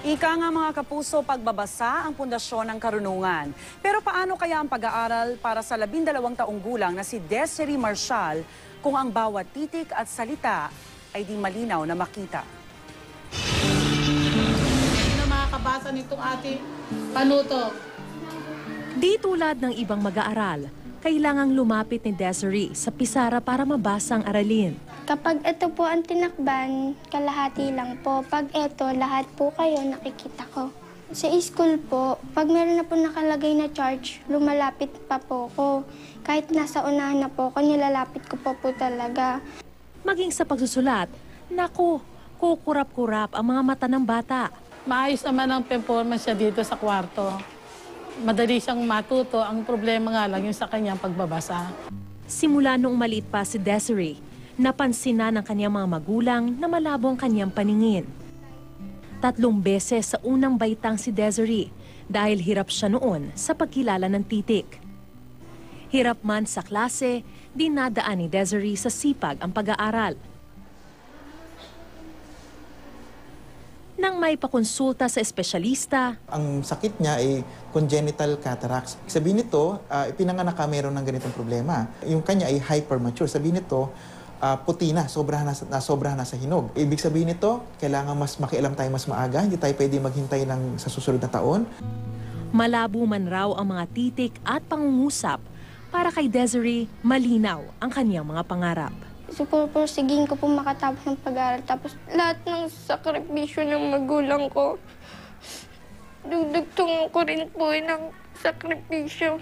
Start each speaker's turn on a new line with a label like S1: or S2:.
S1: Ika nga mga kapuso, pagbabasa ang pundasyon ng karunungan. Pero paano kaya ang pag-aaral para sa 12 taong gulang na si Desiree Marcial kung ang bawat titik at salita ay di malinaw na makita?
S2: Sino makakabasa nitong ating panuto?
S3: Di tulad ng ibang mag-aaral, kailangang lumapit ni Desiree sa pisara para mabasa ang aralin.
S4: Kapag ito po ang tinakban, kalahati lang po. Pag ito, lahat po kayo nakikita ko. Sa school po, pag meron na po nakalagay na charge, lumalapit pa po ko. Kahit nasa unahan na po ko, nilalapit ko po talaga.
S3: Maging sa pagsusulat, naku, kukurap-kurap ang mga mata ng bata.
S2: Maayos naman ang performance siya dito sa kwarto. Madali siyang matuto. Ang problema nga lang yung sa kanyang pagbabasa.
S3: Simula noong maliit pa si Desiree, napansin na ng kanyang mga magulang na malabo ang kanyang paningin. 3 beses sa unang baitang si Desiree dahil hirap siya noon sa pagkilala ng titik. Hirap man sa klase, dinadaan ni Desiree sa sipag ang pag-aaral. Nang may pakonsulta sa espesyalista,
S5: ang sakit niya ay congenital cataracts. Sabihin nito, ipinanganak ka meron ng ganitong problema. Yung kanya ay hypermature. Sabihin nito, puti na, sobrahan na sa hinog. Ibig sabihin nito, kailangan mas makialam tayo mas maaga. Hindi tayo pwede maghintay sa susunod na taon.
S3: malabo man raw ang mga titik at pangungusap para kay Desiree malinaw ang kanyang mga pangarap.
S4: Pursigin ko po makatapos ng pag-aaral. Tapos lahat ng sakripisyo ng magulang ko, dugtong ko rin po ng sakripisyo.